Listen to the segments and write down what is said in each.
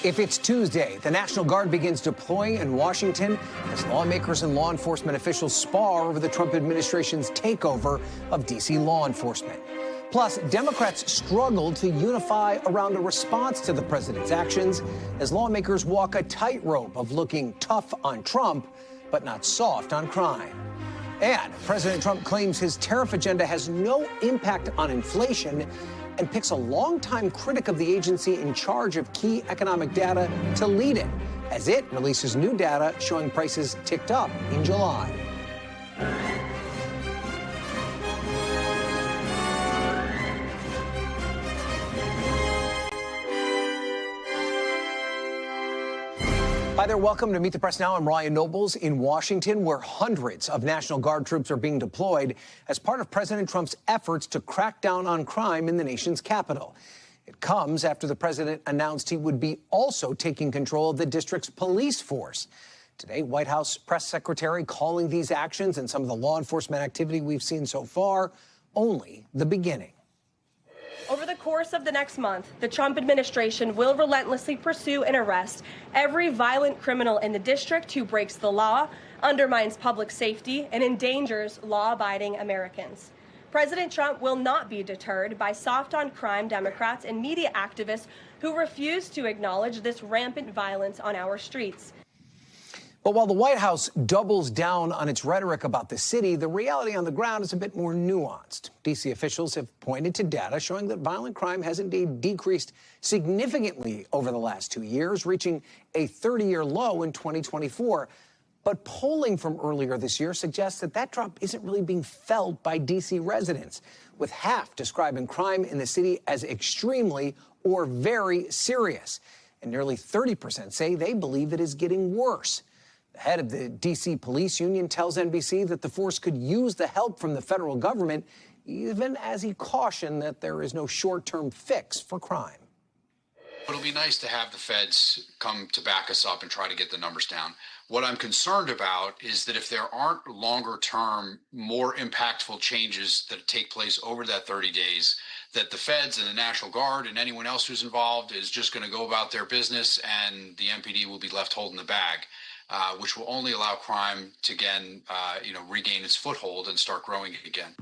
If it's Tuesday, the National Guard begins deploying in Washington as lawmakers and law enforcement officials spar over the Trump administration's takeover of D.C. law enforcement. Plus, Democrats struggled to unify around a response to the president's actions as lawmakers walk a tightrope of looking tough on Trump, but not soft on crime. And President Trump claims his tariff agenda has no impact on inflation and picks a longtime critic of the agency in charge of key economic data to lead it, as it releases new data showing prices ticked up in July. Hi there, welcome to Meet the Press Now. I'm Ryan Nobles in Washington, where hundreds of National Guard troops are being deployed as part of President Trump's efforts to crack down on crime in the nation's capital. It comes after the president announced he would be also taking control of the district's police force. Today, White House press secretary calling these actions and some of the law enforcement activity we've seen so far only the beginning. Over the course of the next month, the Trump administration will relentlessly pursue and arrest every violent criminal in the district who breaks the law, undermines public safety, and endangers law-abiding Americans. President Trump will not be deterred by soft-on-crime Democrats and media activists who refuse to acknowledge this rampant violence on our streets. But while the White House doubles down on its rhetoric about the city, the reality on the ground is a bit more nuanced. D.C. officials have pointed to data showing that violent crime has indeed decreased significantly over the last 2 years, reaching a 30-year low in 2024. But polling from earlier this year suggests that that drop isn't really being felt by D.C. residents, with half describing crime in the city as extremely or very serious. And nearly 30% say they believe it is getting worse. The head of the D.C. Police Union tells NBC that the force could use the help from the federal government, even as he cautioned that there is no short-term fix for crime. It'll be nice to have the feds come to back us up and try to get the numbers down. What I'm concerned about is that if there aren't longer-term, more impactful changes that take place over that 30 days, that the feds and the National Guard and anyone else who's involved is just going to go about their business and the MPD will be left holding the bag. Which will only allow crime to again, regain its foothold and start growing again.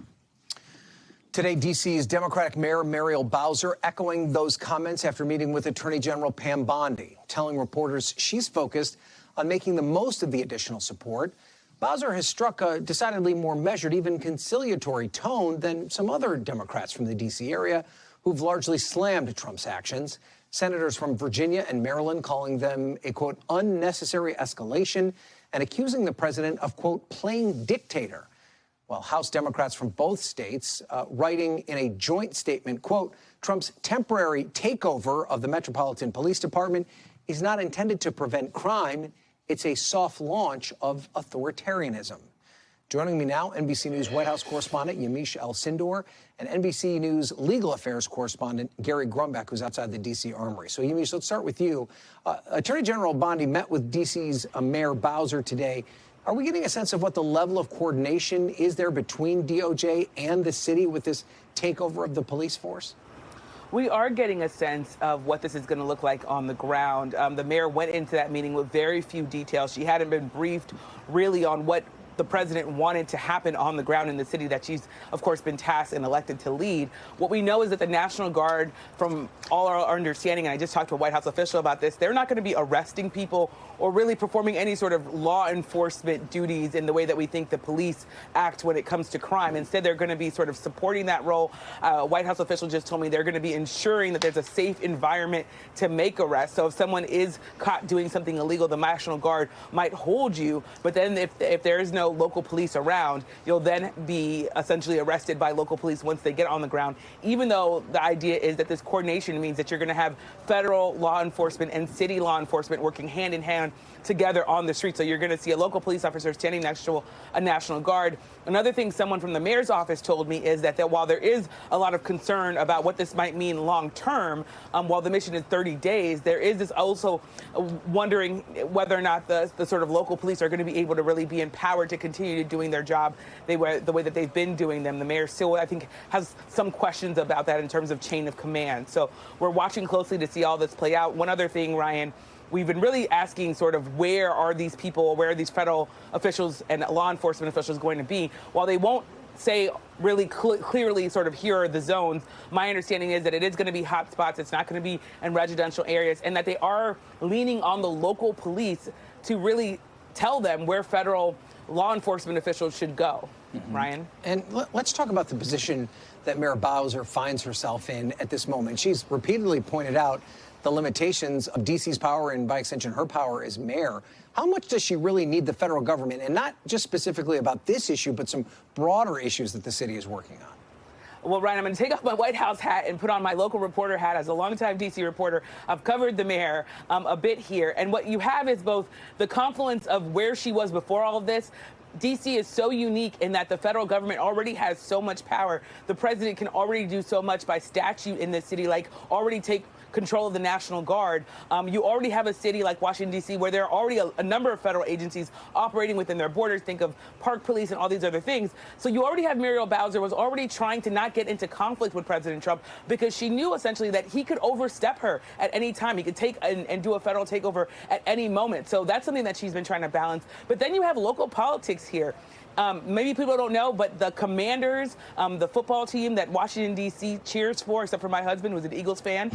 Today, D.C.'s Democratic Mayor Muriel Bowser echoing those comments after meeting with Attorney General Pam Bondi, telling reporters she's focused on making the most of the additional support. Bowser has struck a decidedly more measured, even conciliatory tone than some other Democrats from the D.C. area who've largely slammed Trump's actions. Senators from Virginia and Maryland calling them a, quote, unnecessary escalation and accusing the president of, quote, playing dictator. While House Democrats from both states writing in a joint statement, quote, Trump's temporary takeover of the Metropolitan Police Department is not intended to prevent crime. It's a soft launch of authoritarianism. Joining me now, NBC News White House correspondent Yamiche Alcindor and NBC News legal affairs correspondent Gary Grumback, who's outside the D.C. Armory. So, Yamiche, let's start with you. Attorney General Bondi met with D.C.'s Mayor Bowser today. Are we getting a sense of what the level of coordination is there between DOJ and the city with this takeover of the police force? We are getting a sense of what this is going to look like on the ground. The mayor went into that meeting with very few details. She hadn't been briefed really on what the president wanted to happen on the ground in the city that she's, of course, been tasked and elected to lead. What we know is that the National Guard, from all our understanding, and I just talked to a White House official about this, they're not going to be arresting people or really performing any sort of law enforcement duties in the way that we think the police act when it comes to crime. Instead, they're going to be sort of supporting that role. A White House official just told me they're going to be ensuring that there's a safe environment to make arrests. So if someone is caught doing something illegal, the National Guard might hold you. But then if there is no local police around, you'll then be essentially arrested by local police once they get on the ground, even though the idea is that this coordination means that you're going to have federal law enforcement and city law enforcement working hand in hand together on the street. So you're going to see a local police officer standing next to a National Guard. Another thing someone from the mayor's office told me is that while there is a lot of concern about what this might mean long term, while the mission is 30 days, there is this also wondering whether or not the sort of local police are going to be able to really be empowered to to continue doing their job the way that they've been doing them. The mayor still, I think, has some questions about that in terms of chain of command. So we're watching closely to see all this play out. One other thing, Ryan, we've been really asking sort of where are these people, where are these federal officials and law enforcement officials going to be? While they won't say really clearly sort of here are the zones, my understanding is that it is going to be hot spots. It's not going to be in residential areas, and that they are leaning on the local police to really tell them where federal law enforcement officials should go. Ryan? And let's talk about the position that Mayor Bowser finds herself in at this moment. She's repeatedly pointed out the limitations of D.C.'s power and, by extension, her power as mayor. How much does she really need the federal government, and not just specifically about this issue, but some broader issues that the city is working on? Well, Ryan, I'm going to take off my White House hat and put on my local reporter hat. As a longtime D.C. reporter, I've covered the mayor a bit here. And what you have is both the confluence of where she was before all of this. D.C. is so unique in that the federal government already has so much power. The president can already do so much by statute in this city, like already take control of the National Guard. You already have a city like Washington, D.C., where there are already a number of federal agencies operating within their borders. Think of Park Police and all these other things. So you already have Muriel Bowser was already trying to not get into conflict with President Trump because she knew essentially that he could overstep her at any time. He could take and do a federal takeover at any moment. So that's something that she's been trying to balance. But then you have local politics here. Maybe people don't know, but the Commanders, the football team that Washington, D.C. cheers for, except for my husband, who's an Eagles fan,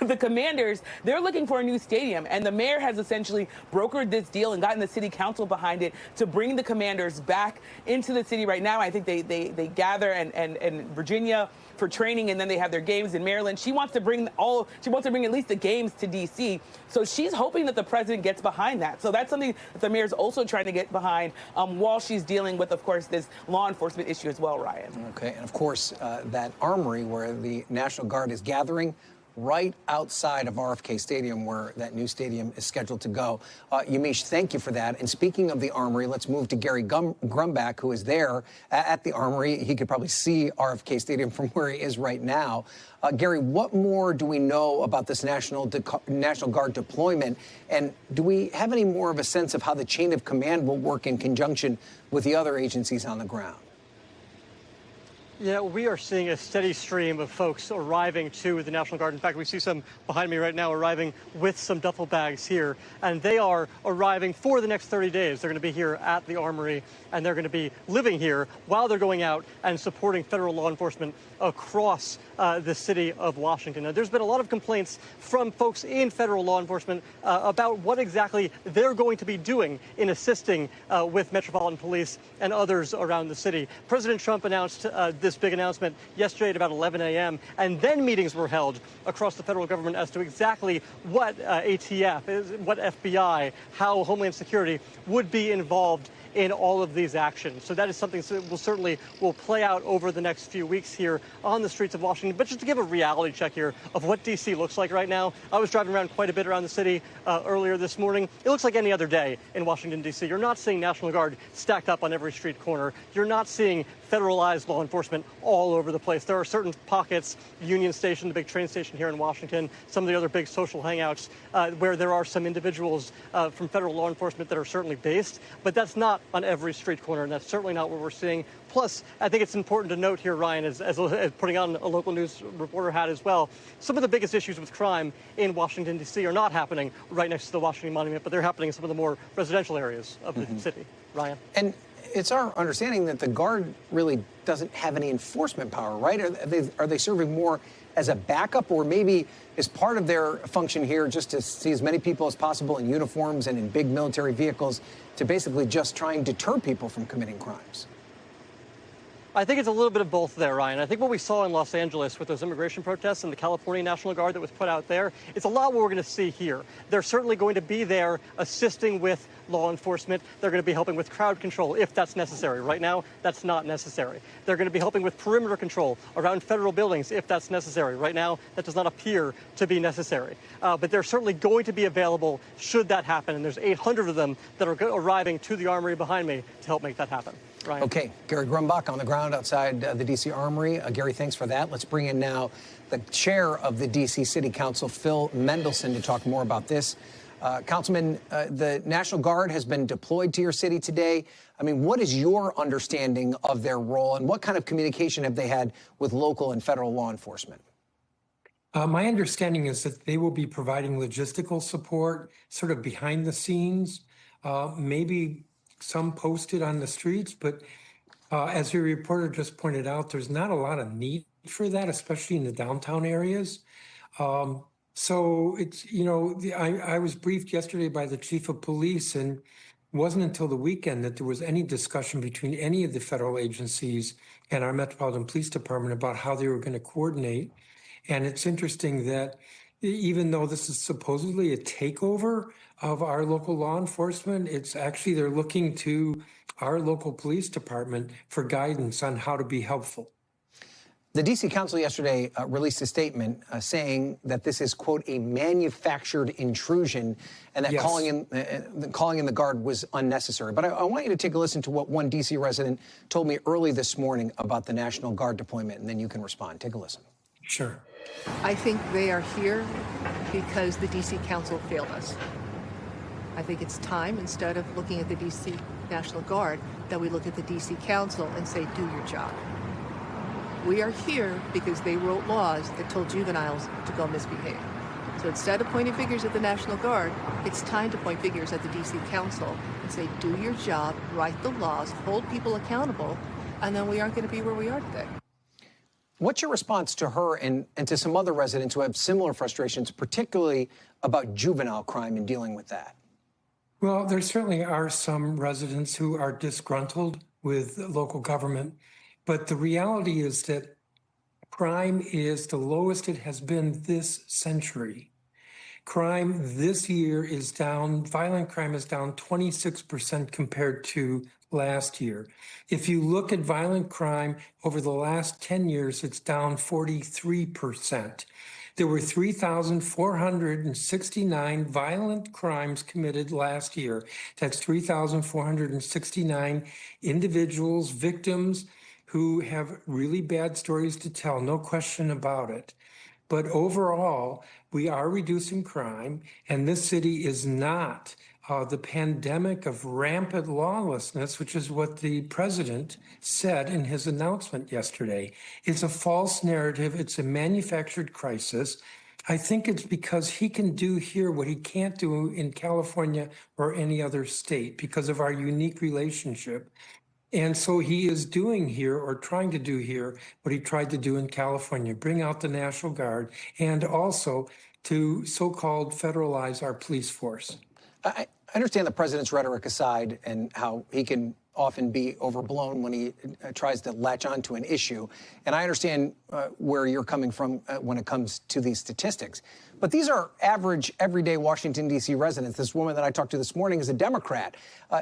the Commanders, they're looking for a new stadium. And the mayor has essentially brokered this deal and gotten the city council behind it to bring the Commanders back into the city right now. I think they gather in Virginia for training, and then they have their games in Maryland. She wants to bring at least the games to D.C. So she's hoping that the president gets behind that. So that's something that the mayor's also trying to get behind while she's dealing with, of course, this law enforcement issue as well, Ryan. Okay, and of course, that armory where the National Guard is gathering right outside of RFK Stadium, where that new stadium is scheduled to go. Yamiche, thank you for that. And speaking of the Armory, let's move to Gary Grumbach, who is there at the Armory. He could probably see RFK Stadium from where he is right now. Gary, what more do we know about this National Guard deployment? And do we have any more of a sense of how the chain of command will work in conjunction with the other agencies on the ground? Yeah, we are seeing a steady stream of folks arriving to the National Guard. In fact, we see some behind me right now arriving with some duffel bags here, and they are arriving for the next 30 days. They're going to be here at the Armory, and they're going to be living here while they're going out and supporting federal law enforcement across the city of Washington. Now, there's been a lot of complaints from folks in federal law enforcement about what exactly they're going to be doing in assisting with Metropolitan Police and others around the city. President Trump announced this big announcement yesterday at about 11 a.m., and then meetings were held across the federal government as to exactly what ATF, what FBI, how Homeland Security would be involved in all of these actions. So that is something that will play out over the next few weeks here on the streets of Washington. But just to give a reality check here of what D.C. looks like right now, I was driving around quite a bit around the city earlier this morning. It looks like any other day in Washington, D.C. You're not seeing National Guard stacked up on every street corner. You're not seeing federalized law enforcement all over the place. There are certain pockets, Union Station, the big train station here in Washington, some of the other big social hangouts where there are some individuals from federal law enforcement that are certainly based, but that's not on every street corner, and that's certainly not what we're seeing. Plus, I think it's important to note here, Ryan, as putting on a local news reporter hat as well, some of the biggest issues with crime in Washington, D.C. are not happening right next to the Washington Monument, but they're happening in some of the more residential areas of the city. Ryan? And it's our understanding that the Guard really doesn't have any enforcement power, right? Are they serving more as a backup, or maybe as part of their function here just to see as many people as possible in uniforms and in big military vehicles to basically just try and deter people from committing crimes? I think it's a little bit of both there, Ryan. I think what we saw in Los Angeles with those immigration protests and the California National Guard that was put out there, it's a lot what we're going to see here. They're certainly going to be there assisting with law enforcement. They're going to be helping with crowd control if that's necessary. Right now, that's not necessary. They're going to be helping with perimeter control around federal buildings if that's necessary. Right now, that does not appear to be necessary. But they're certainly going to be available should that happen. And there's 800 of them that are arriving to the Armory behind me to help make that happen. Ryan. Okay, Gary Grumbach on the ground outside the D.C. Armory. Gary, thanks for that. Let's bring in now the chair of the D.C. City Council, Phil Mendelson, to talk more about this. Councilman, the National Guard has been deployed to your city today. I mean, what is your understanding of their role, and what kind of communication have they had with local and federal law enforcement? My understanding is that they will be providing logistical support, sort of behind the scenes, maybe some posted on the streets, but as your reporter just pointed out, there's not a lot of need for that, especially in the downtown areas. So it's, I was briefed yesterday by the chief of police, and it wasn't until the weekend that there was any discussion between any of the federal agencies and our Metropolitan Police Department about how they were going to coordinate. And it's interesting that even though this is supposedly a takeover of our local law enforcement, it's actually they're looking to our local police department for guidance on how to be helpful. The D.C. Council yesterday released a statement saying that this is, quote, a manufactured intrusion, and that calling in the Guard was unnecessary. But I want you to take a listen to what one D.C. resident told me early this morning about the National Guard deployment, and then you can respond. Take a listen. Sure. I think they are here because the D.C. Council failed us. I think it's time, instead of looking at the D.C. National Guard, that we look at the D.C. Council and say, do your job. We are here because they wrote laws that told juveniles to go misbehave. So instead of pointing fingers at the National Guard, it's time to point fingers at the D.C. Council and say, do your job, write the laws, hold people accountable, and then we aren't going to be where we are today. What's your response to her and to some other residents who have similar frustrations, particularly about juvenile crime and dealing with that? Well, there certainly are some residents who are disgruntled with local government, but the reality is that crime is the lowest it has been this century. Crime this year is down, violent crime is down 26% compared to last year. If you look at violent crime over the last 10 years, it's down 43%. There were 3,469 violent crimes committed last year. That's 3,469 individuals, victims who have really bad stories to tell, no question about it. But overall, we are reducing crime, and this city is not the pandemic of rampant lawlessness, which is what the president said in his announcement yesterday. It's a false narrative. It's a manufactured crisis. I think it's because he can do here what he can't do in California or any other state because of our unique relationship. And so he is doing here, or trying to do here, what he tried to do in California, bring out the National Guard, and also to so-called federalize our police force. I understand the president's rhetoric aside and how he can often be overblown when he tries to latch onto an issue. And I understand where you're coming from when it comes to these statistics. But these are average, everyday Washington, D.C. residents. This woman that I talked to this morning is a Democrat,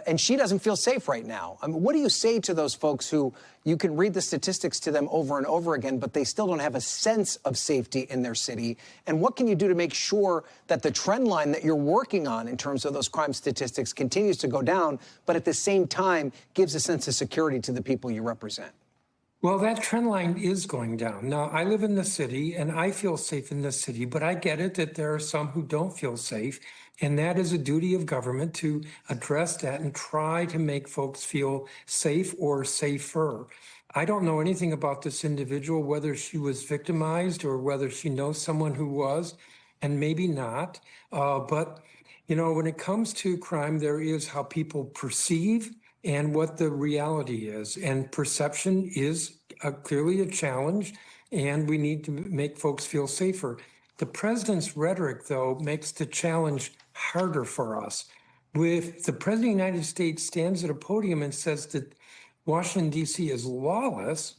and she doesn't feel safe right now. I mean, what do you say to those folks who you can read the statistics to them over and over again, but they still don't have a sense of safety in their city? And what can you do to make sure that the trend line that you're working on in terms of those crime statistics continues to go down, but at the same time gives a sense of security to the people you represent? Well, that trend line is going down. Now, I live in the city and I feel safe in the city, but I get it that there are some who don't feel safe. And that is a duty of government to address that and try to make folks feel safe or safer. I don't know anything about this individual, whether she was victimized or whether she knows someone who was, and maybe not. But, you know, when it comes to crime, there is how people perceive and what the reality is. And perception is clearly a challenge, and we need to make folks feel safer. The president's rhetoric, though, makes the challenge harder for us. If the president of the United States stands at a podium and says that Washington, D.C. is lawless,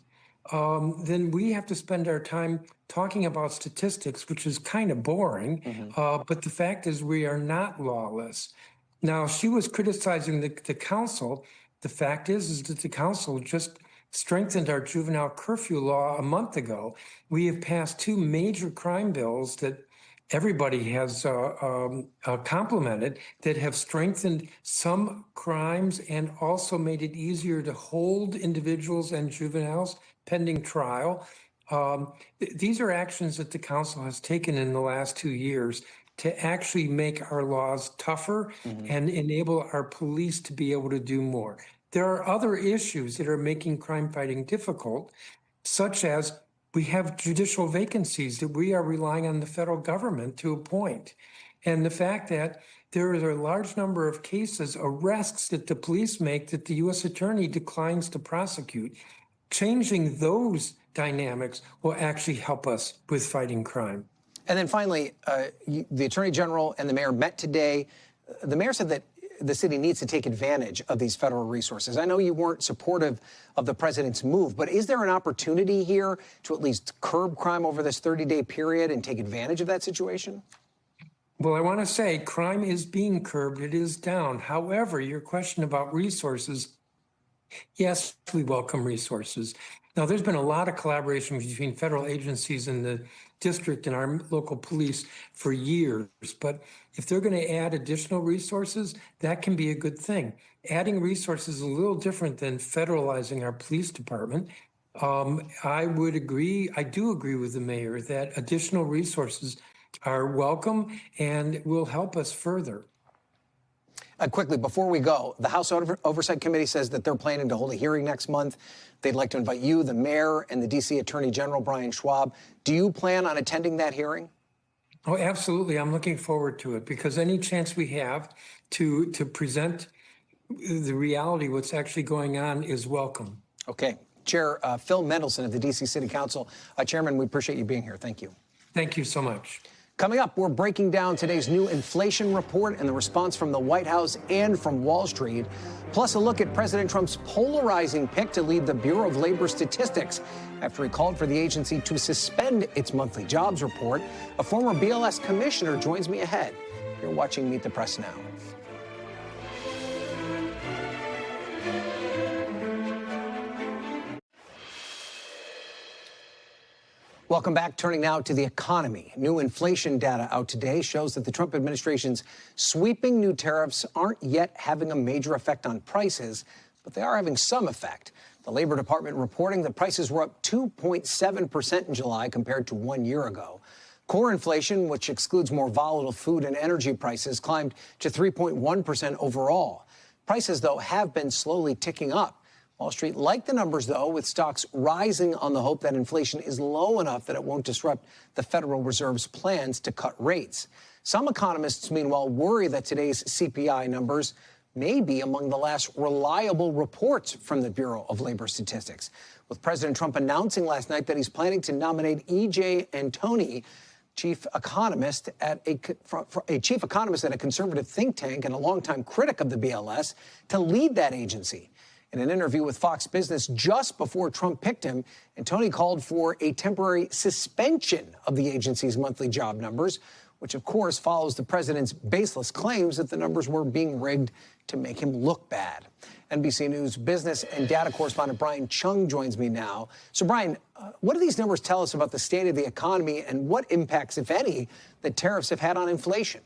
then we have to spend our time talking about statistics, which is kind of boring. But the fact is we are not lawless. Now, she was criticizing the council. The fact is that the council just strengthened our juvenile curfew law a month ago. We have passed two major crime bills that everybody has complimented, that have strengthened some crimes and also made it easier to hold individuals and juveniles pending trial. These are actions that the council has taken in the last 2 years. to actually make our laws tougher and enable our police to be able to do more. There are other issues that are making crime fighting difficult, such as we have judicial vacancies that we are relying on the federal government to appoint. And the fact that there is a large number of cases, arrests that the police make that the U.S. attorney declines to prosecute. Changing those dynamics will actually help us with fighting crime. And then finally, the Attorney General and the mayor met today. The mayor said that the city needs to take advantage of these federal resources. I know you weren't supportive of the president's move, but is there an opportunity here to at least curb crime over this 30-day period and take advantage of that situation? Well, I want to say crime is being curbed. It is down. However, your question about resources, yes, we welcome resources. Now, there's been a lot of collaboration between federal agencies and the district and our local police for years. But if they're going to add additional resources, that can be a good thing. Adding resources is a little different than federalizing our police department. I do agree with the mayor that additional resources are welcome and will help us further. Quickly, before we go, the House Oversight Committee says that they're planning to hold a hearing next month. They'd like to invite you, the mayor, and the D.C. Attorney General, Brian Schwab. Do you plan on attending that hearing? Oh, absolutely. I'm looking forward to it because any chance we have to present the reality, what's actually going on, is welcome. Okay. Chair Phil Mendelson of the D.C. City Council. Chairman, we appreciate you being here. Thank you. Thank you so much. Coming up, we're breaking down today's new inflation report and the response from the White House and from Wall Street, plus a look at President Trump's polarizing pick to lead the Bureau of Labor Statistics after he called for the agency to suspend its monthly jobs report. A former BLS commissioner joins me ahead. You're watching Meet the Press now. Welcome back. Turning now to the economy. New inflation data out today shows that the Trump administration's sweeping new tariffs aren't yet having a major effect on prices, but they are having some effect. The Labor Department reporting that prices were up 2.7% in July compared to 1 year ago. Core inflation, which excludes more volatile food and energy prices, climbed to 3.1% overall. Prices, though, have been slowly ticking up. Wall Street liked the numbers, though, with stocks rising on the hope that inflation is low enough that it won't disrupt the Federal Reserve's plans to cut rates. Some economists, meanwhile, worry that today's CPI numbers may be among the last reliable reports from the Bureau of Labor Statistics, with President Trump announcing last night that he's planning to nominate E.J. Antoni, chief economist at a conservative think tank and a longtime critic of the BLS, to lead that agency. In an interview with Fox Business just before Trump picked him, Antoni called for a temporary suspension of the agency's monthly job numbers, which, of course, follows the president's baseless claims that the numbers were being rigged to make him look bad. NBC News business and data correspondent Brian Chung joins me now. So, Brian, what do these numbers tell us about the state of the economy and what impacts, if any, that tariffs have had on inflation?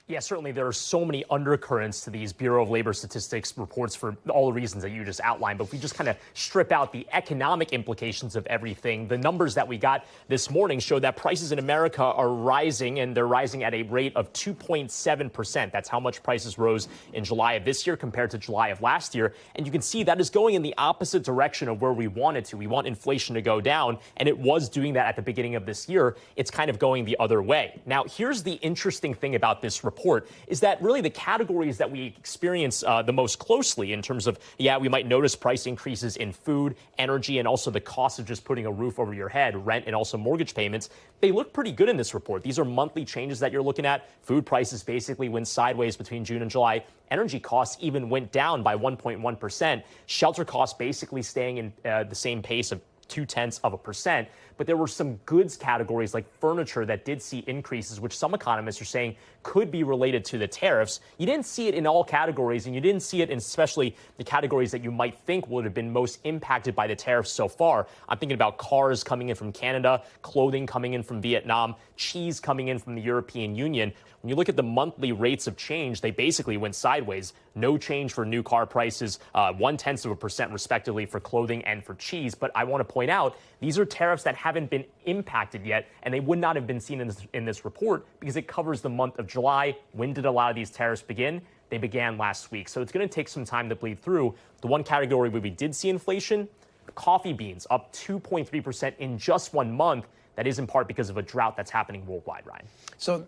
Yeah, certainly there are so many undercurrents to these Bureau of Labor Statistics reports for all the reasons that you just outlined. But if we just kind of strip out the economic implications of everything, the numbers that we got this morning show that prices in America are rising, and they're rising at a rate of 2.7%. That's how much prices rose in July of this year compared to July of last year. And you can see that is going in the opposite direction of where we want it to. We want inflation to go down, and it was doing that at the beginning of this year. It's kind of going the other way. Now, here's the interesting thing about this report is that really the categories that we experience the most closely in terms of, we might notice price increases in food, energy, and also the cost of just putting a roof over your head, rent, and also mortgage payments. They look pretty good in this report. These are monthly changes that you're looking at. Food prices basically went sideways between June and July. Energy costs even went down by 1.1%. Shelter costs basically staying in the same pace of 0.2%. But there were some goods categories like furniture that did see increases, which some economists are saying could be related to the tariffs. You didn't see it in all categories, and you didn't see it in especially the categories that you might think would have been most impacted by the tariffs so far. I'm thinking about cars coming in from Canada, clothing coming in from Vietnam, cheese coming in from the European Union. When you look at the monthly rates of change, they basically went sideways. no change for new car prices, 0.1% respectively for clothing and for cheese. But I want to point out, these are tariffs that haven't been impacted yet, and they would not have been seen in this report because it covers the month of July. When did a lot of these tariffs begin? They began last week. So it's going to take some time to bleed through. The one category where we did see inflation, coffee beans up 2.3% in just 1 month. That is in part because of a drought that's happening worldwide, Ryan. So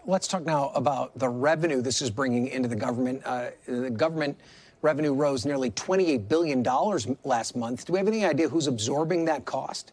let's talk now about the revenue this is bringing into the government. The government revenue rose nearly $28 billion last month. Do we have any idea who's absorbing that cost?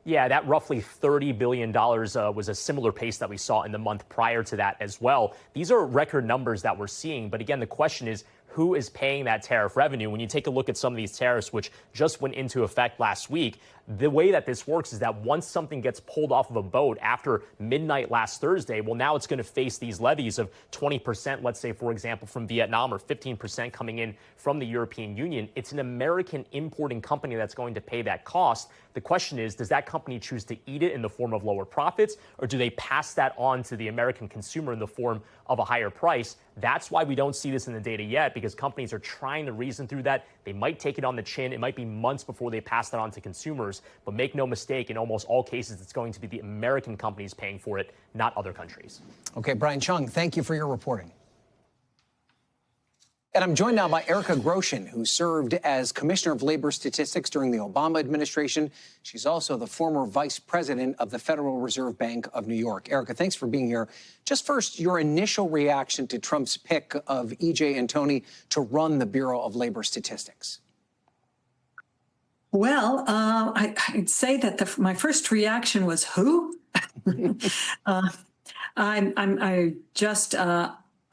Yeah, that roughly $30 billion was a similar pace that we saw in the month prior to that as well. These are record numbers that we're seeing. But again, the question is, who is paying that tariff revenue? When you take a look at some of these tariffs, which just went into effect last week, the way that this works is that once something gets pulled off of a boat after midnight last Thursday, well, now it's going to face these levies of 20%, let's say, for example, from Vietnam, or 15% coming in from the European Union. It's an American importing company that's going to pay that cost. The question is, does that company choose to eat it in the form of lower profits, or do they pass that on to the American consumer in the form of a higher price? That's why we don't see this in the data yet, because companies are trying to reason through that. They might take it on the chin. It might be months before they pass that on to consumers. But make no mistake, in almost all cases, it's going to be the American companies paying for it, not other countries. Okay, Brian Chung, thank you for your reporting. And I'm joined now by Erica Groshin, who served as Commissioner of Labor Statistics during the Obama administration. She's also the former vice president of the Federal Reserve Bank of New York. Erica, thanks for being here. Just first, your initial reaction to Trump's pick of E.J. Antoni to run the Bureau of Labor Statistics. Well, I'd say that my first reaction was, who?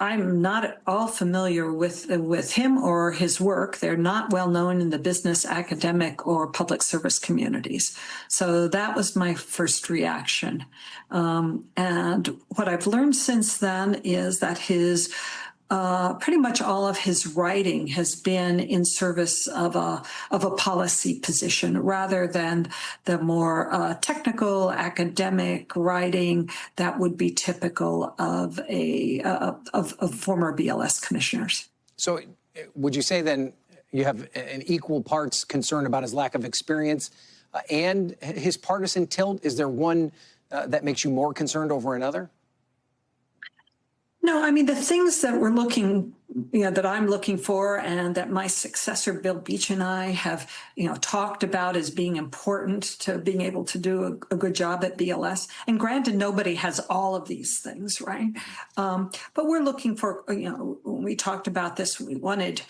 I'm not at all familiar with him or his work. They're not well known in the business, academic, or public service communities. So that was my first reaction. And what I've learned since then is that pretty much all of his writing has been in service of a policy position rather than the more technical academic writing that would be typical of former BLS commissioners. So would you say then you have an equal parts concern about his lack of experience and his partisan tilt? Is there one that makes you more concerned over another? No, I mean, the things that that I'm looking for and that my successor, Bill Beach, and I have, talked about as being important to being able to do a good job at BLS. And granted, nobody has all of these things, right? But we're looking for, when we talked about this, we wanted,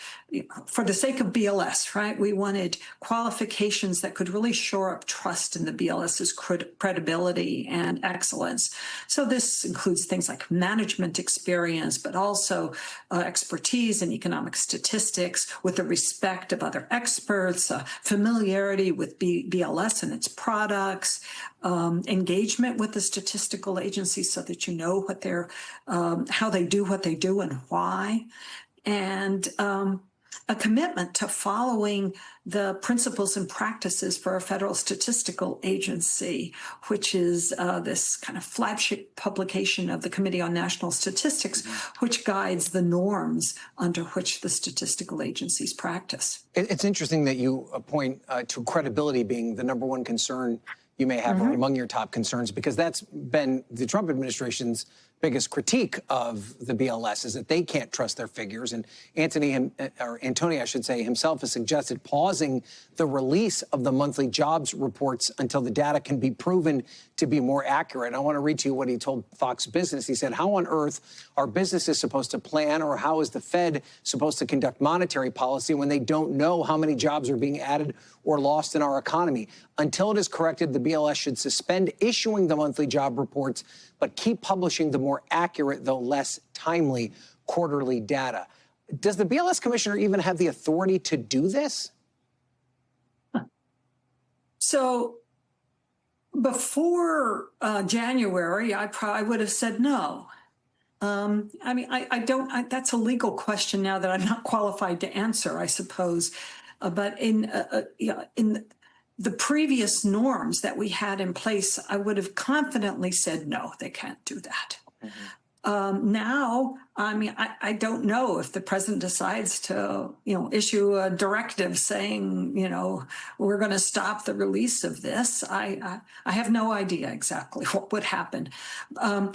for the sake of BLS, right? We wanted qualifications that could really shore up trust in the BLS's credibility and excellence. So this includes things like management experience, but also expertise in economic statistics with the respect of other experts, familiarity with BLS and its products, engagement with the statistical agencies so that you know what how they do what they do and why, and a commitment to following the principles and practices for a federal statistical agency, which is this kind of flagship publication of the Committee on National Statistics, which guides the norms under which the statistical agencies practice. It's interesting that you point to credibility being the number one concern you may have or among your top concerns, because that's been the Trump administration's biggest critique of the BLS, is that they can't trust their figures. And Antoni, I should say, himself has suggested pausing the release of the monthly jobs reports until the data can be proven to be more accurate. I want to read to you what he told Fox Business. He said, "How on earth are businesses supposed to plan, or how is the Fed supposed to conduct monetary policy when they don't know how many jobs are being added or lost in our economy? Until it is corrected, the BLS should suspend issuing the monthly job reports, but keep publishing the more accurate, though less timely, quarterly data." Does the BLS commissioner even have the authority to do this? So before January, I probably would have said no. I mean, I don't, that's a legal question now that I'm not qualified to answer, I suppose. But in the previous norms that we had in place, I would have confidently said, no, they can't do that. Now, I mean, I don't know if the president decides to, issue a directive saying, we're going to stop the release of this. I have no idea exactly what would happen, on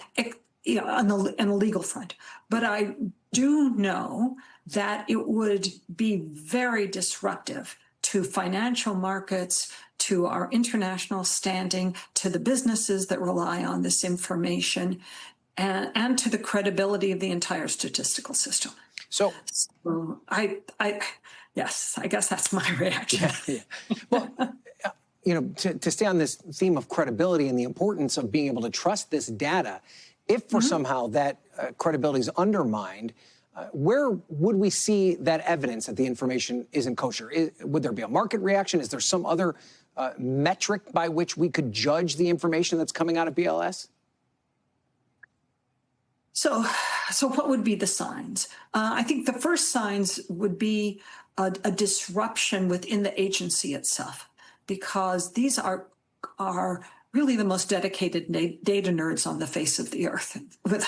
the legal front. But I do know that it would be very disruptive to financial markets, to our international standing, to the businesses that rely on this information, and to the credibility of the entire statistical system. So yes, I guess that's my reaction. Yeah. Well, to stay on this theme of credibility and the importance of being able to trust this data, if for somehow that credibility is undermined, where would we see that evidence that the information isn't kosher? Would there be a market reaction? Is there some other metric by which we could judge the information that's coming out of BLS? So what would be the signs? I think the first signs would be a disruption within the agency itself, because these are really the most dedicated data nerds on the face of the earth, with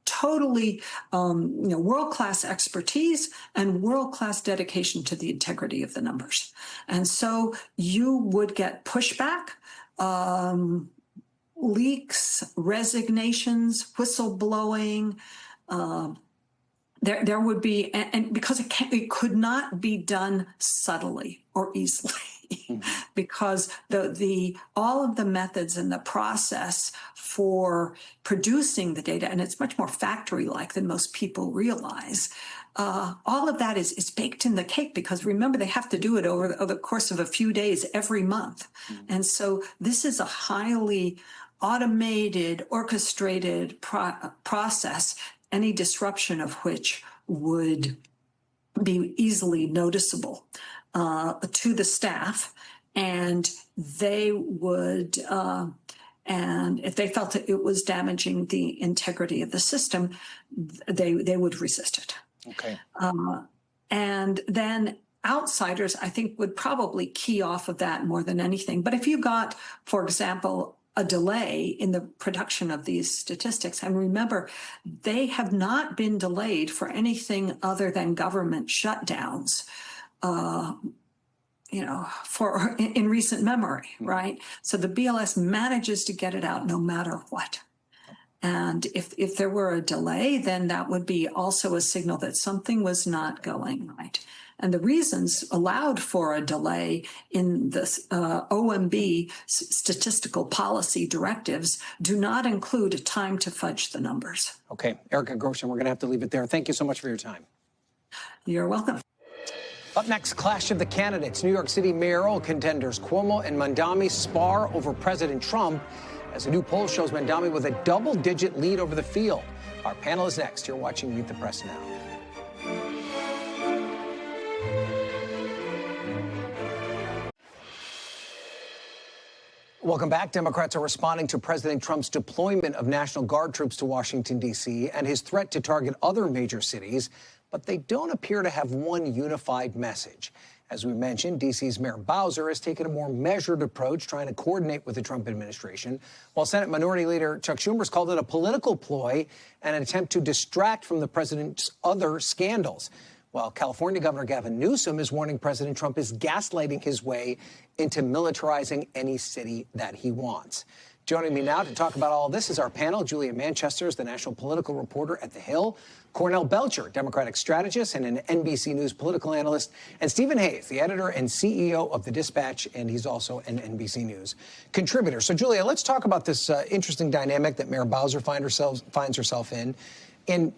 totally world-class expertise and world-class dedication to the integrity of the numbers. And so you would get pushback, leaks, resignations, whistleblowing. There would be, and because it could not be done subtly or easily, because all of the methods and the process for producing the data, and it's much more factory-like than most people realize. All of that is baked in the cake, because remember, they have to do it over the course of a few days every month. And so this is a highly automated, orchestrated process, any disruption of which would be easily noticeable to the staff, and they would, and if they felt that it was damaging the integrity of the system, they would resist it. Okay. And then outsiders, I think, would probably key off of that more than anything. But if you got, for example, a delay in the production of these statistics, and remember, they have not been delayed for anything other than government shutdowns, in recent memory, right? So the BLS manages to get it out no matter what. And if there were a delay, then that would be also a signal that something was not going right. And the reasons allowed for a delay in the OMB statistical policy directives do not include a time to fudge the numbers. Okay, Erica Grosjean, we're going to have to leave it there. Thank you so much for your time. You're welcome. Up next, clash of the candidates. New York City mayoral contenders Cuomo and Mandami spar over President Trump, as a new poll shows Mandami with a double-digit lead over the field. Our panel is next. You're watching Meet the Press Now. Welcome back. Democrats are responding to President Trump's deployment of National Guard troops to Washington, D.C., and his threat to target other major cities, but they don't appear to have one unified message. As we mentioned, D.C.'s Mayor Bowser has taken a more measured approach, trying to coordinate with the Trump administration, while Senate Minority Leader Chuck Schumer's called it a political ploy and an attempt to distract from the president's other scandals. While California Governor Gavin Newsom is warning President Trump is gaslighting his way into militarizing any city that he wants. Joining me now to talk about all this is our panel. Julia Manchester is the national political reporter at The Hill, Cornell Belcher, Democratic strategist and an NBC News political analyst, and Stephen Hayes, the editor and CEO of The Dispatch, and he's also an NBC News contributor. So, Julia, let's talk about this interesting dynamic that Mayor Bowser finds herself in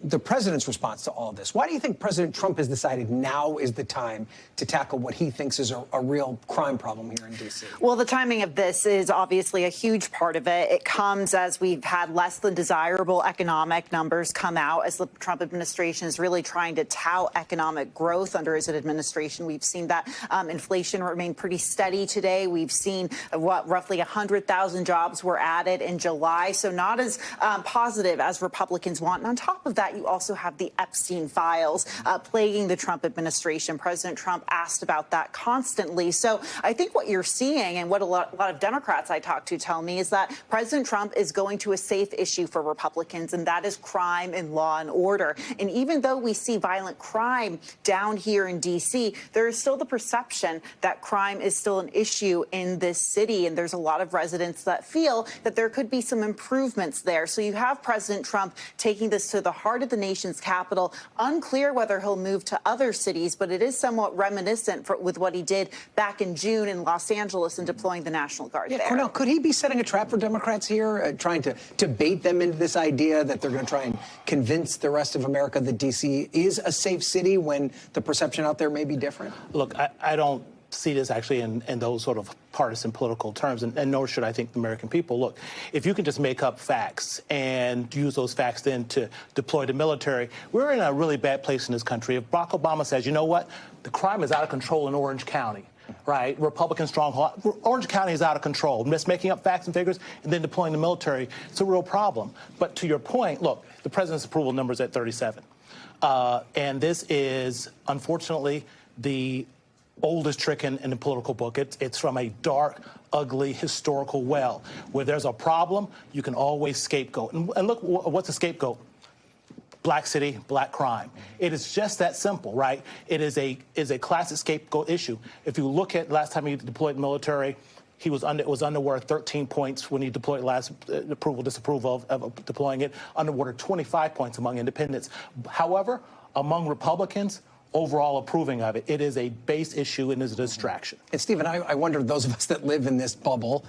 the president's response to all of this. Why do you think President Trump has decided now is the time to tackle what he thinks is a real crime problem here in D.C.? Well, the timing of this is obviously a huge part of it. It comes as we've had less than desirable economic numbers come out, as the Trump administration is really trying to tout economic growth under his administration. We've seen that inflation remain pretty steady today. We've seen roughly 100,000 jobs were added in July, so not as positive as Republicans want. And on top top of that, you also have the Epstein files plaguing the Trump administration. President Trump asked about that constantly. So I think what you're seeing, and what a lot of Democrats I talk to tell me, is that President Trump is going to a safe issue for Republicans, and that is crime and law and order. And even though we see violent crime down here in D.C., there is still the perception that crime is still an issue in this city, and there's a lot of residents that feel that there could be some improvements there. So you have President Trump taking this to the heart of the nation's capital. Unclear whether he'll move to other cities, but it is somewhat reminiscent with what he did back in June in Los Angeles and deploying the National Guard there. Cornell, could he be setting a trap for Democrats here, trying to bait them into this idea that they're going to try and convince the rest of America that D.C. is a safe city when the perception out there may be different? Look, I don't see this actually in those sort of partisan political terms, and nor should I think the American people. Look, if you can just make up facts and use those facts then to deploy the military, we're in a really bad place in this country. If Barack Obama says, you know what, the crime is out of control in Orange County, right? Republican stronghold. Orange County is out of control. Just making up facts and figures and then deploying the military, it's a real problem. But to your point, look, the president's approval number is at 37. And this is, unfortunately, the oldest trick in the political book. It's from a dark, ugly, historical well. Where there's a problem, you can always scapegoat. And look, what's a scapegoat? Black city, black crime. It is just that simple, right? It is a classic scapegoat issue. If you look at last time he deployed military, it was underwater 13 points when he deployed last disapproval of deploying it, underwater 25 points among independents. However, among Republicans, overall approving of it. It is a base issue and is a distraction. And Stephen, I wonder, those of us that live in this bubble,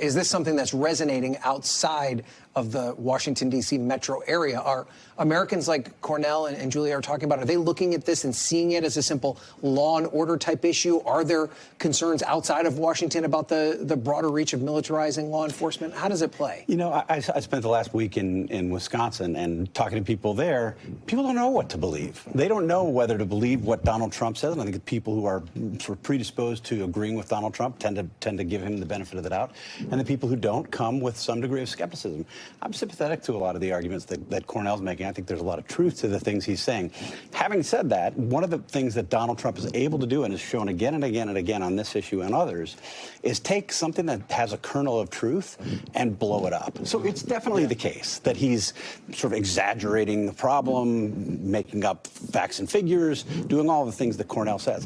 is this something that's resonating outside of the Washington, D.C. metro area? Are Americans like Cornell and Julia are talking about, are they looking at this and seeing it as a simple law and order type issue? Are there concerns outside of Washington about the broader reach of militarizing law enforcement? How does it play? You know, I spent the last week in Wisconsin and talking to people there. People don't know what to believe. They don't know whether to believe what Donald Trump says. And I think the people who are sort of predisposed to agreeing with Donald Trump tend to give him the benefit of the doubt. And the people who don't come with some degree of skepticism. I'm sympathetic to a lot of the arguments that Cornell's making. I think there's a lot of truth to the things he's saying. Having said that, one of the things that Donald Trump is able to do and has shown again and again and again on this issue and others is take something that has a kernel of truth and blow it up. So it's definitely the case that he's sort of exaggerating the problem, making up facts and figures, doing all the things that Cornell says.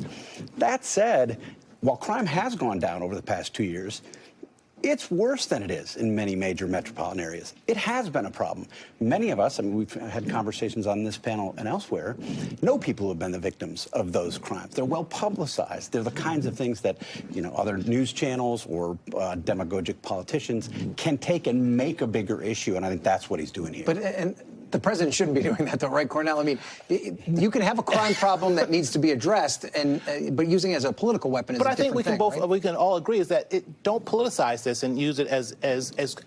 That said, while crime has gone down over the past 2 years, it's worse than it is in many major metropolitan areas. It has been a problem. Many of us, I mean, we've had conversations on this panel and elsewhere, know people who have been the victims of those crimes. They're well publicized. They're the kinds of things that, you know, other news channels or demagogic politicians can take and make a bigger issue, and I think that's what he's doing here. But the president shouldn't be doing that, though, right, Cornell? I mean, you can have a crime problem that needs to be addressed, but using it as a political weapon is a different thing. But I think we can all agree is that don't politicize this and use it as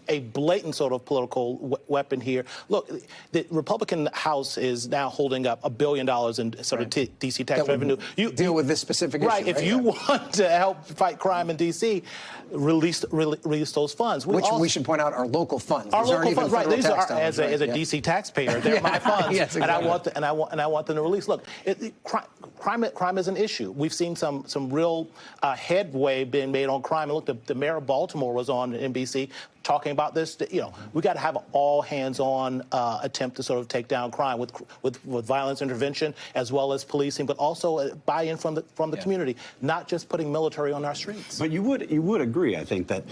a blatant sort of political weapon here. Look, the Republican House is now holding up $1 billion in sort of D.C. tax revenue. You deal with this specific issue. Right. If you want to help fight crime in D.C., release those funds. We should point out are local funds. Our local funds, right? These are as a D.C. taxpayer. They're my funds, yes, exactly. and I want them to release. Look, crime is an issue. We've seen some real headway being made on crime. And look, the mayor of Baltimore was on NBC talking about this. You know, we got to have an all hands-on attempt to sort of take down crime with violence intervention as well as policing, but also buy-in from the community, not just putting military on our streets. But you would agree, I think, that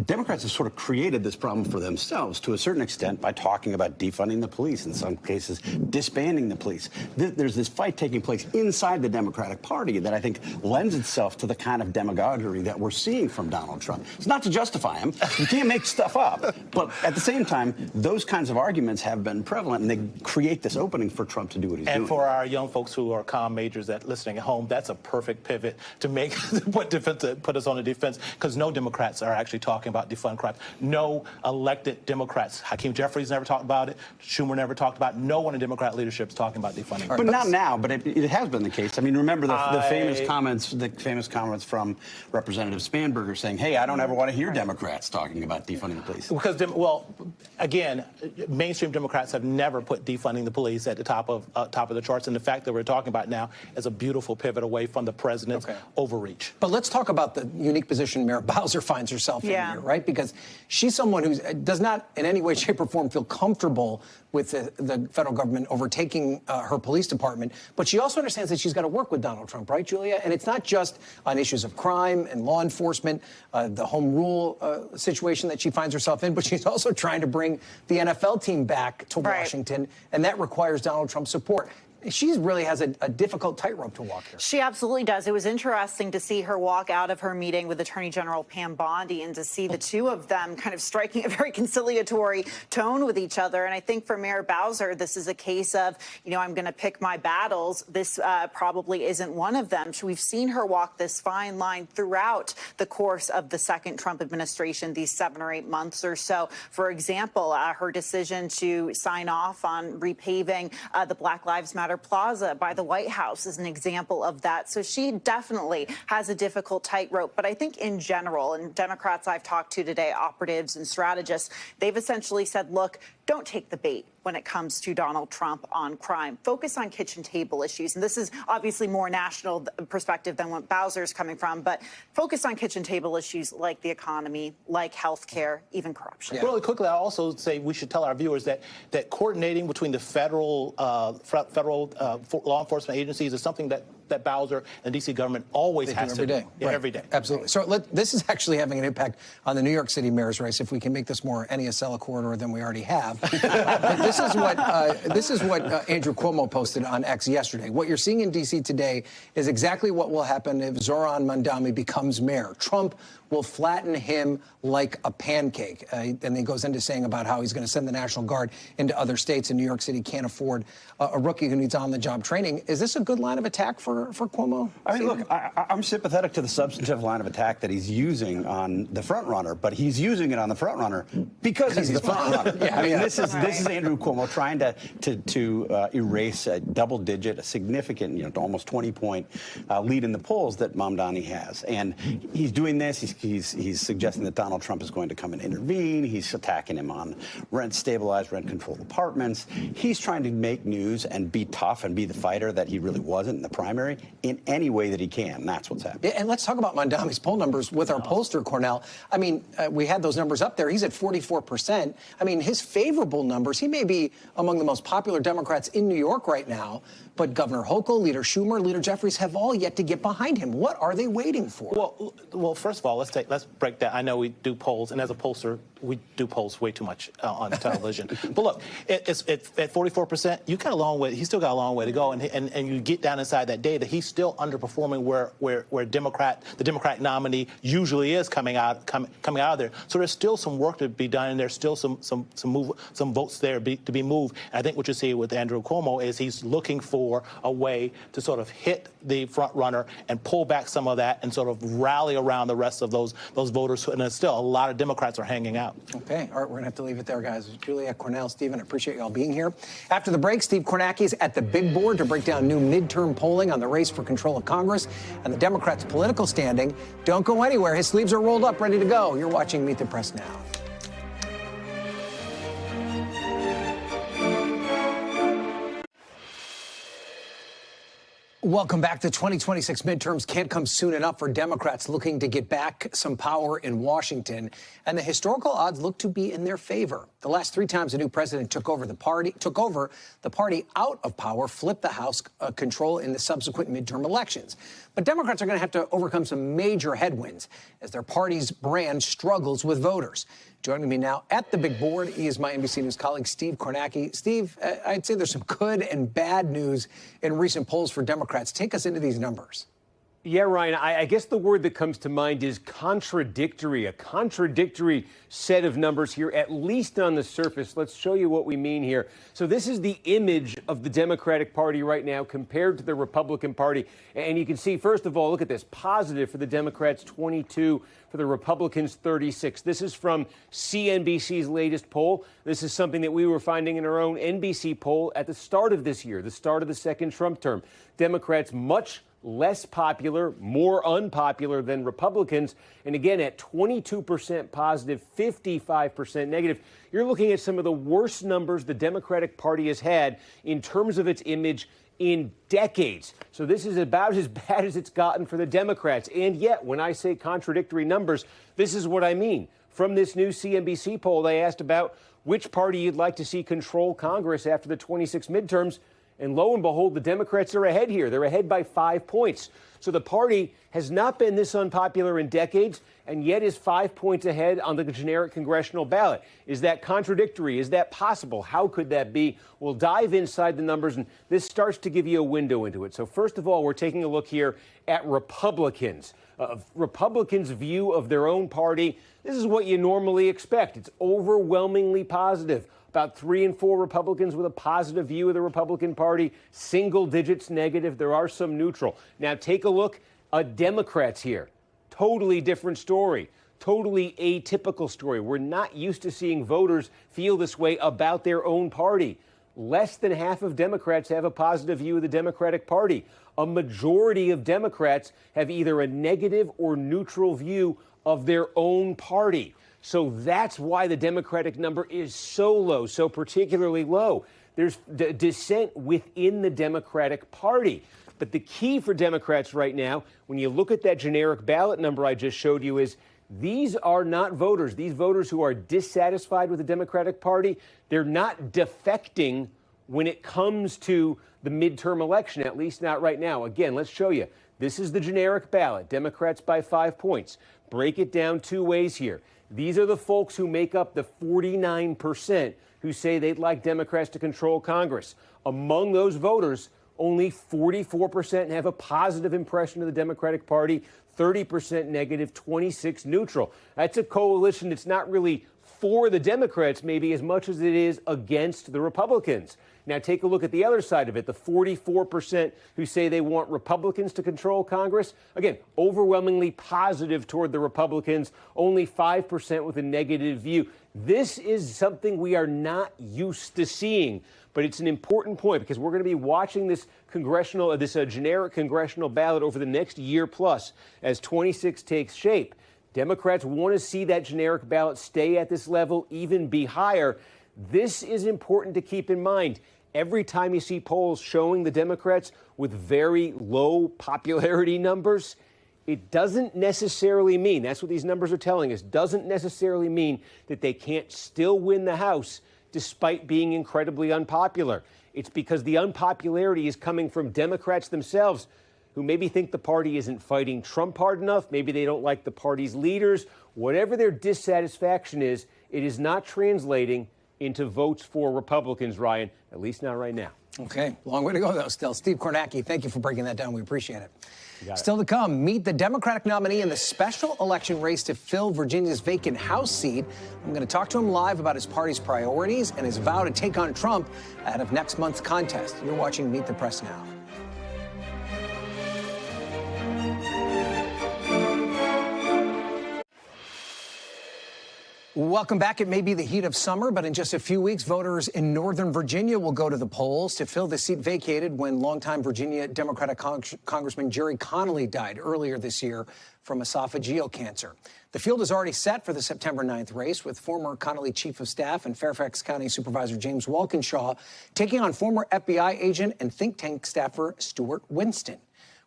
Democrats have sort of created this problem for themselves to a certain extent by talking about defunding the police, in some cases disbanding the police. There's this fight taking place inside the Democratic Party that I think lends itself to the kind of demagoguery that we're seeing from Donald Trump. It's not to justify him. You can't make stuff up. But at the same time, those kinds of arguments have been prevalent, and they create this opening for Trump to do what he's doing. And for our young folks who are comm majors that listening at home, that's a perfect pivot to make put us on the defense, because no Democrats are actually talking about defund crime. No elected Democrats. Hakeem Jeffries never talked about it. Schumer never talked about it. No one in Democrat leadership is talking about defunding. But not now. But it has been the case. I mean, remember the famous comments from Representative Spanberger saying, "Hey, I don't ever want to hear Democrats talking about defunding defunding the police? Because, well, again, mainstream Democrats have never put defunding the police at the top of the charts. And the fact that we're talking about now is a beautiful pivot away from the president's overreach. But let's talk about the unique position Mayor Bowser finds herself in here, right? Because she's someone who does not in any way, shape, or form feel comfortable with the federal government overtaking her police department. But she also understands that she's got to work with Donald Trump, right, Julia? And it's not just on issues of crime and law enforcement, the home rule situation that she finds herself in, but she's also trying to bring the NFL team back to Washington, and that requires Donald Trump's support. She really has a difficult tightrope to walk here. She absolutely does. It was interesting to see her walk out of her meeting with Attorney General Pam Bondi and to see the two of them kind of striking a very conciliatory tone with each other. And I think for Mayor Bowser, this is a case of, I'm going to pick my battles. This probably isn't one of them. We've seen her walk this fine line throughout the course of the second Trump administration, these 7 or 8 months or so. For example, her decision to sign off on repaving the Black Lives Matter Plaza by the White House is an example of that. So she definitely has a difficult tightrope. But I think in general, and Democrats I've talked to today, operatives and strategists, they've essentially said, look, don't take the bait when it comes to Donald Trump on crime. Focus on kitchen table issues. And this is obviously more national perspective than what Bowser's coming from, but focus on kitchen table issues like the economy, like health care, even corruption. Yeah. Really quickly, I'll also say we should tell our viewers that coordinating between the federal law enforcement agencies is something that Bowser and D.C. government always has to do. Yeah, every day. Absolutely. So this is actually having an impact on the New York City mayor's race, if we can make this more Enniasella corridor than we already have. But this is what Andrew Cuomo posted on X yesterday. What you're seeing in D.C. today is exactly what will happen if Zohran Mamdani becomes mayor. Trump will flatten him like a pancake. And he goes into saying about how he's going to send the National Guard into other states, and New York City can't afford a rookie who needs on-the-job training. Is this a good line of attack for Cuomo? I mean, look, I'm sympathetic to the substantive line of attack that he's using on the front runner, but he's using it on the front runner because he's the front runner. I mean, this is Andrew Cuomo trying to erase a double-digit, a significant, almost 20-point lead in the polls that Mamdani has, and he's doing this. He's suggesting that Donald Trump is going to come and intervene. He's attacking him on rent-stabilized, rent-controlled apartments. He's trying to make news and be tough and be the fighter that he really wasn't in the primary in any way that he can. That's what's happening. Yeah, and let's talk about Mamdani's poll numbers with our pollster, Cornell. I mean, we had those numbers up there. He's at 44%. I mean, his favorable numbers, he may be among the most popular Democrats in New York right now, but Governor Hochul, Leader Schumer, Leader Jeffries have all yet to get behind him. What are they waiting for? Well, first of all, let's break that. I know we do polls, and as a pollster, we do polls way too much on television. But look, it's at 44%. You got a long way. He's still got a long way to go, and you get down inside that data. He's still underperforming where the Democratic nominee usually is coming out of there. So there's still some work to be done, and there's still some votes there to be moved. And I think what you see with Andrew Cuomo is he's looking for a way to sort of hit the front runner and pull back some of that and sort of rally around the rest of those voters. And there's still a lot of Democrats are hanging out. Okay. All right. We're going to have to leave it there, guys. Julia, Cornell, Stephen, I appreciate you all being here. After the break, Steve Kornacki is at the big board to break down new midterm polling on the race for control of Congress and the Democrats' political standing. Don't go anywhere. His sleeves are rolled up, ready to go. You're watching Meet the Press Now. Welcome back. The 2026 midterms can't come soon enough for Democrats looking to get back some power in Washington, and the historical odds look to be in their favor. The last 3 times a new president took over the party out of power, flipped the House control in the subsequent midterm elections. But Democrats are going to have to overcome some major headwinds as their party's brand struggles with voters. Joining me now at the big board, he is my NBC News colleague, Steve Kornacki. Steve, I'd say there's some good and bad news in recent polls for Democrats. Take us into these numbers. Yeah, Ryan, I guess the word that comes to mind is contradictory, a contradictory set of numbers here, at least on the surface. Let's show you what we mean here. So this is the image of the Democratic Party right now compared to the Republican Party. And you can see, first of all, look at this, positive for the Democrats, 22, for the Republicans, 36. This is from CNBC's latest poll. This is something that we were finding in our own NBC poll at the start of this year, the start of the second Trump term. Democrats much less popular, more unpopular than Republicans. And again, at 22% positive, 55% negative, you're looking at some of the worst numbers the Democratic Party has had in terms of its image in decades. So this is about as bad as it's gotten for the Democrats. And yet, when I say contradictory numbers, this is what I mean. From this new CNBC poll, they asked about which party you'd like to see control Congress after the 26 midterms. And lo and behold, the Democrats are ahead here. They're ahead by 5 points. So the party has not been this unpopular in decades, and yet is 5 points ahead on the generic congressional ballot. Is that contradictory? Is that possible? How could that be? We'll dive inside the numbers, and this starts to give you a window into it. So first of all, we're taking a look here at Republicans. Republicans' view of their own party. This is what you normally expect. It's overwhelmingly positive. About 3 in 4 Republicans with a positive view of the Republican Party, single digits negative. There are some neutral. Now take a look at Democrats here. Totally different story. Totally atypical story. We're not used to seeing voters feel this way about their own party. Less than half of Democrats have a positive view of the Democratic Party. A majority of Democrats have either a negative or neutral view of their own party. So that's why the Democratic number is so low, so particularly low. There's dissent within the Democratic Party. But the key for Democrats right now, when you look at that generic ballot number I just showed you, is these are not voters. These voters who are dissatisfied with the Democratic Party, they're not defecting when it comes to the midterm election, at least not right now. Again, let's show you. This is the generic ballot, Democrats by 5 points. Break it down 2 ways here. These are the folks who make up the 49% who say they'd like Democrats to control Congress. Among those voters, only 44% have a positive impression of the Democratic Party, 30% negative, 26% neutral. That's a coalition that's not really for the Democrats maybe as much as it is against the Republicans. Now take a look at the other side of it, the 44% who say they want Republicans to control Congress. Again, overwhelmingly positive toward the Republicans, only 5% with a negative view. This is something we are not used to seeing, but it's an important point because we're going to be watching this generic congressional ballot over the next year plus as 26 takes shape. Democrats want to see that generic ballot stay at this level, even be higher. This is important to keep in mind. Every time you see polls showing the Democrats with very low popularity numbers, it doesn't necessarily mean, that's what these numbers are telling us, doesn't necessarily mean that they can't still win the House despite being incredibly unpopular. It's because the unpopularity is coming from Democrats themselves who maybe think the party isn't fighting Trump hard enough. Maybe they don't like the party's leaders. Whatever their dissatisfaction is, it is not translating into votes for Republicans, Ryan, at least not right now. Okay, long way to go, though, still. Steve Kornacki, thank you for breaking that down. We appreciate it. Still to come, meet the Democratic nominee in the special election race to fill Virginia's vacant House seat. I'm going to talk to him live about his party's priorities and his vow to take on Trump out of next month's contest. You're watching Meet the Press now. Welcome back. It may be the heat of summer, but in just a few weeks, voters in Northern Virginia will go to the polls to fill the seat vacated when longtime Virginia Democratic Congressman Jerry Connolly died earlier this year from esophageal cancer. The field is already set for the September 9th race, with former Connolly Chief of Staff and Fairfax County Supervisor James Walkinshaw taking on former FBI agent and think tank staffer Stuart Winston.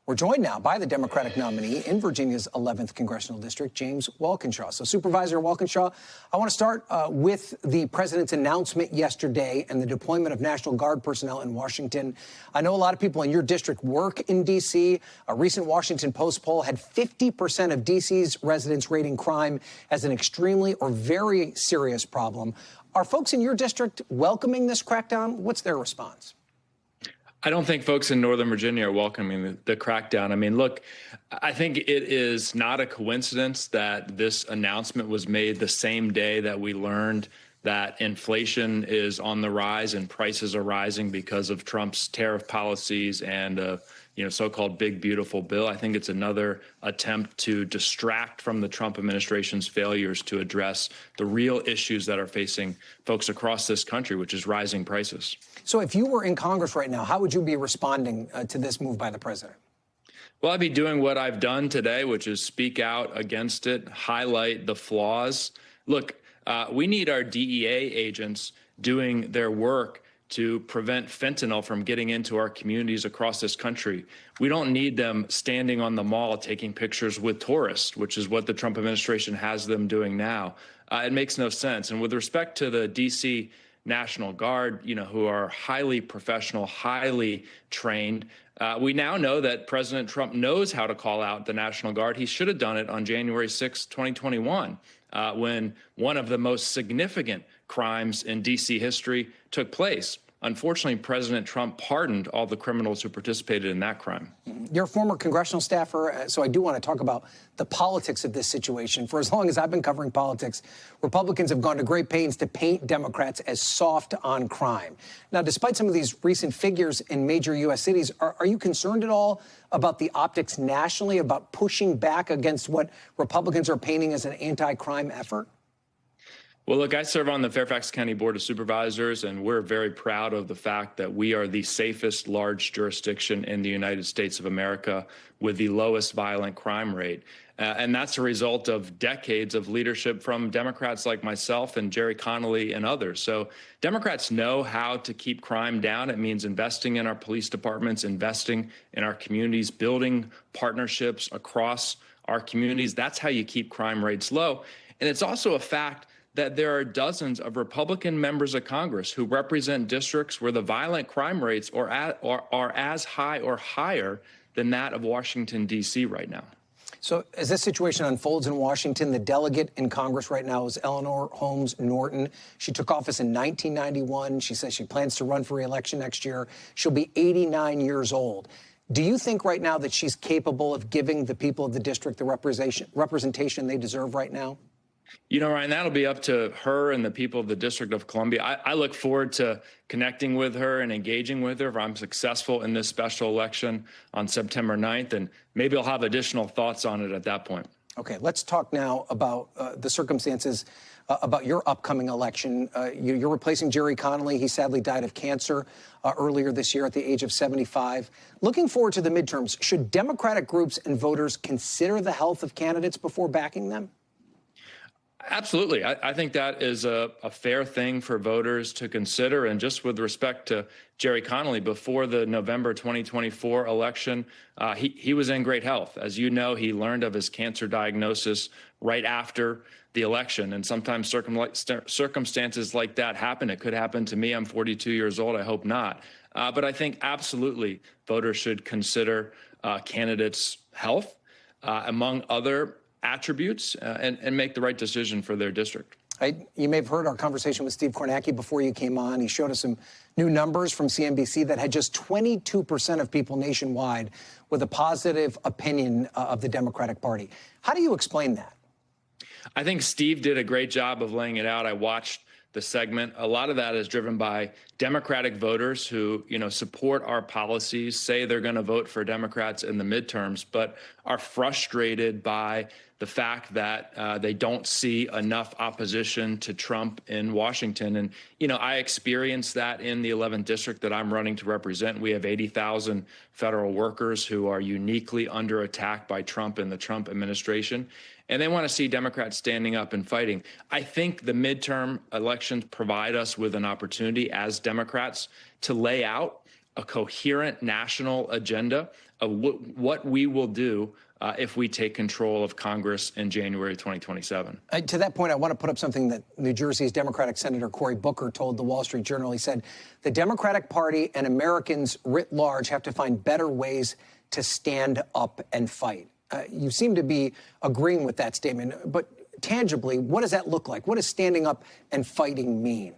We're joined now by the Democratic nominee in Virginia's 11th congressional district, James Walkinshaw. So, Supervisor Walkinshaw, I want to start with the president's announcement yesterday and the deployment of National Guard personnel in Washington. I know a lot of people in your district work in D.C. A recent Washington Post poll had 50% of D.C.'s residents rating crime as an extremely or very serious problem. Are folks in your district welcoming this crackdown? What's their response? I don't think folks in Northern Virginia are welcoming the crackdown. I mean, look, I think it is not a coincidence that this announcement was made the same day that we learned that inflation is on the rise and prices are rising because of Trump's tariff policies and so-called big, beautiful bill. I think it's another attempt to distract from the Trump administration's failures to address the real issues that are facing folks across this country, which is rising prices. So if you were in Congress right now, how would you be responding to this move by the president? Well, I'd be doing what I've done today, which is speak out against it, highlight the flaws. Look, we need our DEA agents doing their work to prevent fentanyl from getting into our communities across this country. We don't need them standing on the mall taking pictures with tourists, which is what the Trump administration has them doing now. It makes no sense. And with respect to the D.C. National Guard, who are highly professional, highly trained, we now know that President Trump knows how to call out the National Guard. He should have done it on January 6, 2021, when one of the most significant crimes in D.C. history took place. Unfortunately, President Trump pardoned all the criminals who participated in that crime. You're a former congressional staffer, so I do want to talk about the politics of this situation. For as long as I've been covering politics, Republicans have gone to great pains to paint Democrats as soft on crime. Now, despite some of these recent figures in major U.S. cities, are you concerned at all about the optics nationally, about pushing back against what Republicans are painting as an anti-crime effort? Well, look, I serve on the Fairfax County Board of Supervisors, and we're very proud of the fact that we are the safest large jurisdiction in the United States of America with the lowest violent crime rate. And that's a result of decades of leadership from Democrats like myself and Jerry Connolly and others. So Democrats know how to keep crime down. It means investing in our police departments, investing in our communities, building partnerships across our communities. That's how you keep crime rates low. And it's also a fact that there are dozens of Republican members of Congress who represent districts where the violent crime rates are as high or higher than that of Washington, D.C. right now. So as this situation unfolds in Washington, the delegate in Congress right now is Eleanor Holmes Norton. She took office in 1991. She says she plans to run for re-election next year. She'll be 89 years old. Do you think right now that she's capable of giving the people of the district the representation they deserve right now? Ryan, that'll be up to her and the people of the District of Columbia. I look forward to connecting with her and engaging with her if I'm successful in this special election on September 9th, and maybe I'll have additional thoughts on it at that point. Okay, let's talk now about the circumstances about your upcoming election. You're replacing Jerry Connolly. He sadly died of cancer earlier this year at the age of 75. Looking forward to the midterms, should Democratic groups and voters consider the health of candidates before backing them? Absolutely. I think that is a fair thing for voters to consider. And just with respect to Jerry Connolly, before the November 2024 election, he was in great health. As you know, he learned of his cancer diagnosis right after the election. And sometimes circumstances like that happen. It could happen to me. I'm 42 years old. I hope not. But I think absolutely voters should consider candidates' health, among other attributes, and make the right decision for their district. You may have heard our conversation with Steve Kornacki before you came on. He showed us some new numbers from CNBC that had just 22% of people nationwide with a positive opinion of the Democratic Party. How do you explain that? I think Steve did a great job of laying it out. I watched the segment. A lot of that is driven by Democratic voters who, support our policies, say they're going to vote for Democrats in the midterms, but are frustrated by the fact that they don't see enough opposition to Trump in Washington. And, I experienced that in the 11th district that I'm running to represent. We have 80,000 federal workers who are uniquely under attack by Trump and the Trump administration. And they want to see Democrats standing up and fighting. I think the midterm elections provide us with an opportunity as Democrats to lay out a coherent national agenda of what we will do if we take control of Congress in January 2027. To that point, I want to put up something that New Jersey's Democratic Senator Cory Booker told the Wall Street Journal. He said, the Democratic Party and Americans writ large have to find better ways to stand up and fight. You seem to be agreeing with that statement, but tangibly, what does that look like? What does standing up and fighting mean?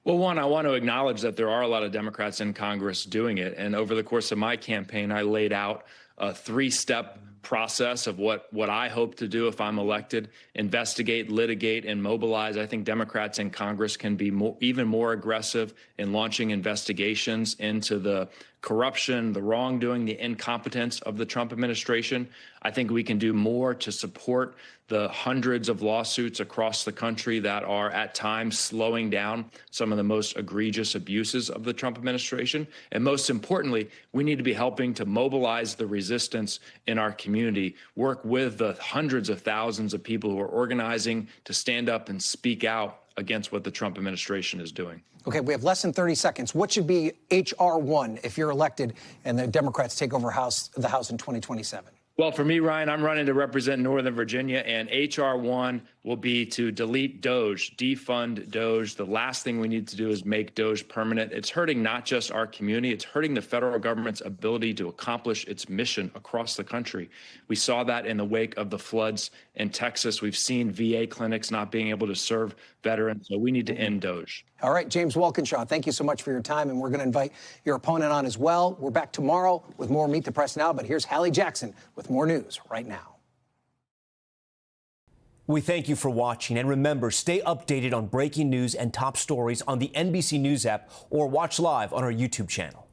Well, one, I want to acknowledge that there are a lot of Democrats in Congress doing it. And over the course of my campaign, I laid out a three-step process of what I hope to do if I'm elected: investigate, litigate, and mobilize. I think Democrats in Congress can be even more aggressive in launching investigations into the corruption, the wrongdoing, the incompetence of the Trump administration. I think we can do more to support the hundreds of lawsuits across the country that are at times slowing down some of the most egregious abuses of the Trump administration. And most importantly, we need to be helping to mobilize the resistance in our community, work with the hundreds of thousands of people who are organizing to stand up and speak out against what the Trump administration is doing. Okay, we have less than 30 seconds. What should be H.R. 1 if you're elected and the Democrats take over the House in 2027? Well, for me, Ryan, I'm running to represent Northern Virginia, and H.R. 1 will be to delete DOGE, defund DOGE. The last thing we need to do is make DOGE permanent. It's hurting not just our community, it's hurting the federal government's ability to accomplish its mission across the country. We saw that in the wake of the floods in Texas. We've seen VA clinics not being able to serve veterans, so we need to end DOGE. All right, James Walkinshaw, thank you so much for your time, and we're going to invite your opponent on as well. We're back tomorrow with more Meet the Press Now, but here's Hallie Jackson with more news right now. We thank you for watching, and remember, stay updated on breaking news and top stories on the NBC News app or watch live on our YouTube channel.